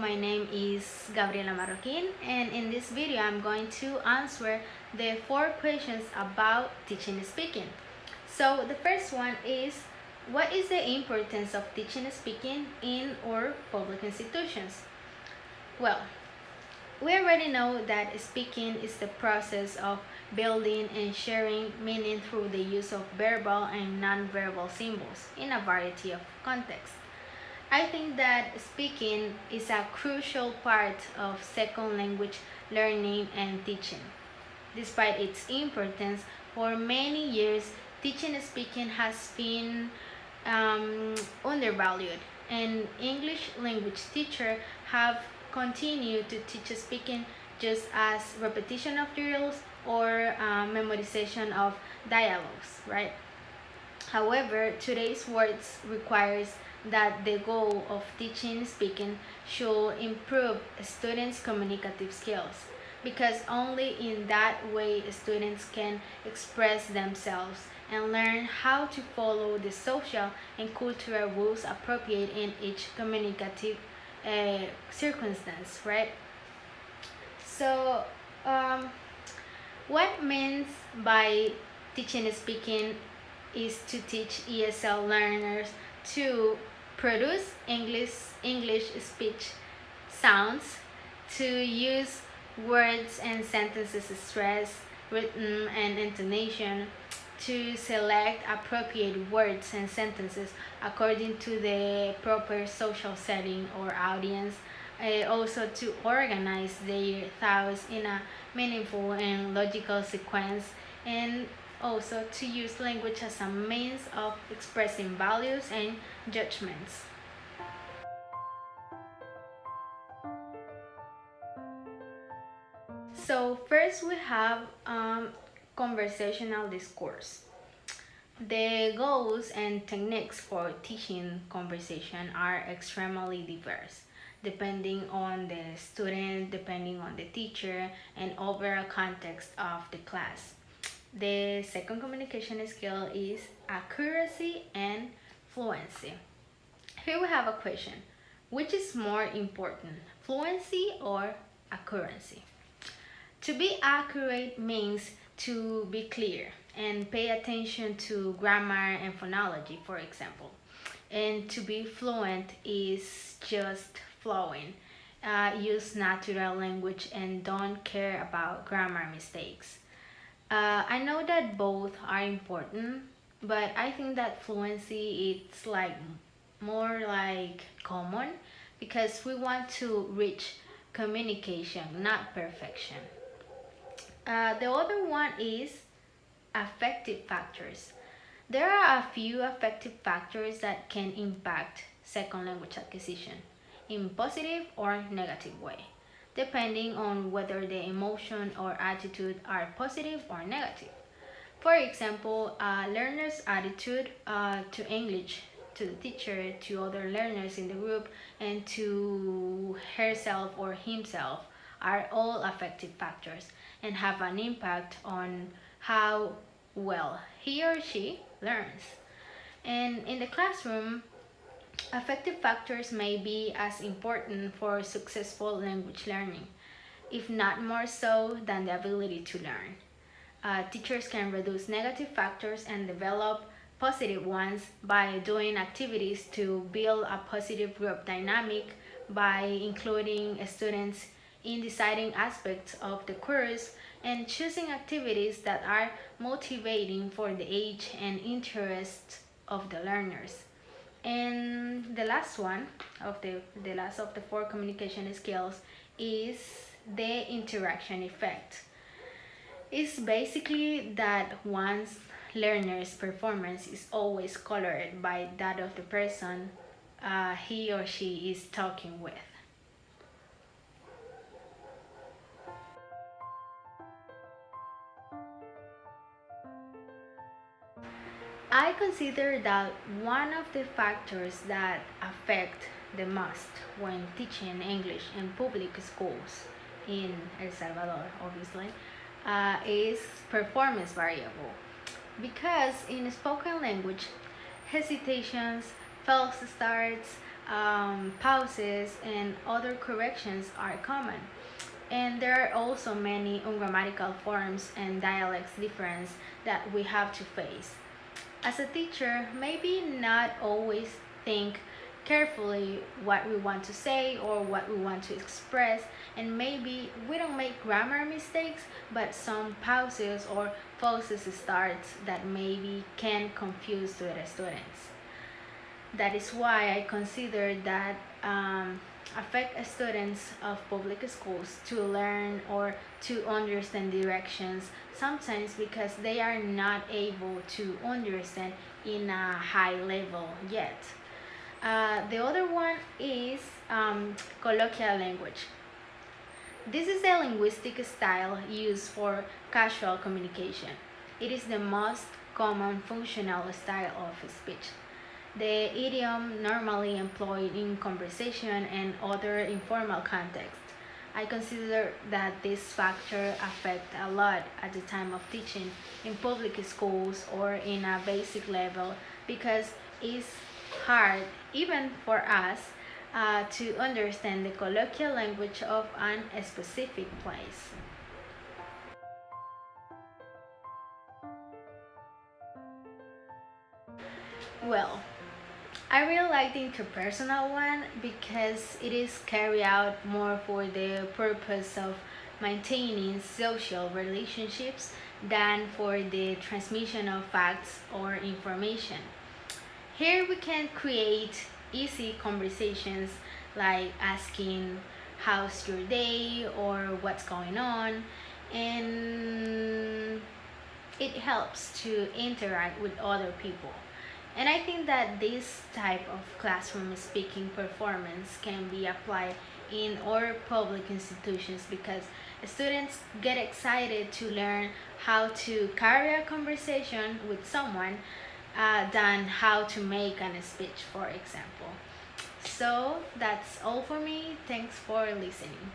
My name is Gabriela Marroquin, and in this video I'm going to answer the 4 questions about teaching and speaking. So the first one is, what is the importance of teaching and speaking in our public institutions? Well, we already know that speaking is the process of building and sharing meaning through the use of verbal and non-verbal symbols in a variety of contexts. I think that speaking is a crucial part of second language learning and teaching. Despite its importance, for many years, teaching and speaking has been undervalued, and English language teachers have continued to teach speaking just as repetition of drills or memorization of dialogues, right? However, today's words requires that the goal of teaching speaking should improve students' communicative skills, because only in that way students can express themselves and learn how to follow the social and cultural rules appropriate in each communicative circumstance, right? So, um, what means by teaching and speaking is to teach ESL learners to produce English speech sounds, to use words and sentences stress, rhythm and intonation, to select appropriate words and sentences according to the proper social setting or audience, also to organize their thoughts in a meaningful and logical sequence, and also to use language as a means of expressing values and judgments. So first we have conversational discourse. The goals and techniques for teaching conversation are extremely diverse, depending on the student, depending on the teacher, and overall context of the class. The second communication skill is accuracy and fluency. Here we have a question. Which is more important, fluency or accuracy? To be accurate means to be clear and pay attention to grammar and phonology, for example. And to be fluent is just flowing. Use natural language and don't care about grammar mistakes. I know that both are important, but I think that fluency it's like more like common, because we want to reach communication, not perfection. The other one is affective factors. There are a few affective factors that can impact second language acquisition in positive or negative way, depending on whether the emotion or attitude are positive or negative. For example, a learner's attitude to English, to the teacher, to other learners in the group, and to herself or himself are all affective factors and have an impact on how well he or she learns. And in the classroom, affective factors may be as important for successful language learning, if not more so than the ability to learn. Teachers can reduce negative factors and develop positive ones by doing activities to build a positive group dynamic, by including students in deciding aspects of the course, and choosing activities that are motivating for the age and interests of the learners. And the last one of the last of the 4 communication skills is the interaction effect. It's basically that one's learner's performance is always colored by that of the person he or she is talking with. I consider that one of the factors that affect the most when teaching English in public schools in El Salvador, obviously, is performance variable. Because in spoken language, hesitations, false starts, pauses, and other corrections are common. And there are also many ungrammatical forms and dialects difference that we have to face. As a teacher, maybe not always think carefully what we want to say or what we want to express, and maybe we don't make grammar mistakes, but some pauses or false starts that maybe can confuse the students. That is why I consider that affect students of public schools to learn or to understand directions sometimes because they are not able to understand in a high level yet. The other one is colloquial language. This is a linguistic style used for casual communication. It is the most common functional style of speech. The idiom normally employed in conversation and other informal contexts. I consider that this factor affect a lot at the time of teaching in public schools or in a basic level because it's hard even for us to understand the colloquial language of a specific place. Well, I really like the interpersonal one because it is carried out more for the purpose of maintaining social relationships than for the transmission of facts or information. Here we can create easy conversations like asking how's your day or what's going on, and it helps to interact with other people. And I think that this type of classroom speaking performance can be applied in our public institutions because students get excited to learn how to carry a conversation with someone than how to make a speech, for example. So that's all for me. Thanks for listening.